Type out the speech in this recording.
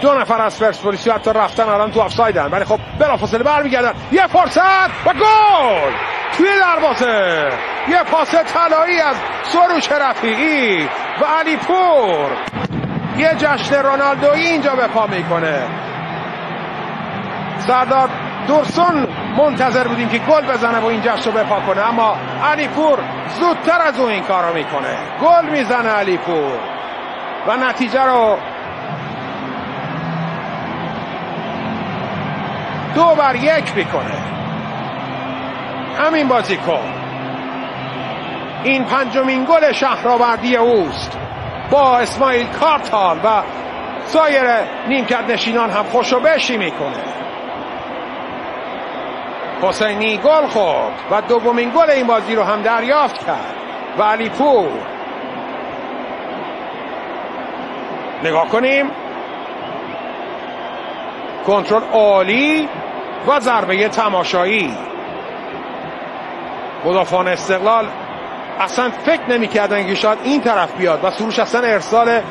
دو نفر از پرسپولیس حتی رفتن الان تو آفسایدن، ولی خب بلافاصله برمیگردن. یه فرصت و گل توی دروازه. یه پاس طلایی از سروش رفیعی و علیپور. یه جشن رونالدویی اینجا به پا میکنه. سردار دورسون منتظر بودیم که گل بزنه و این جشن رو به پا کنه، اما علیپور زودتر از اون این کارو میکنه. گل میزنه علیپور و نتیجه رو 2-1 میکنه. همین بازیکن این پنجمین گل شهرآوردی اوست. با اسماعیل کارتال و سایر نیمکت نشینان هم خوشوبشی میکنه. حسینی گل خورد و دومین گل این بازی رو هم دریافت کرد و علیپور. نگاه کنیم، کنترل عالی و ضربه تماشایی. مدافعان استقلال اصلا فکر نمی کردن که شاید این طرف بیاد و سروش اصلا ارسال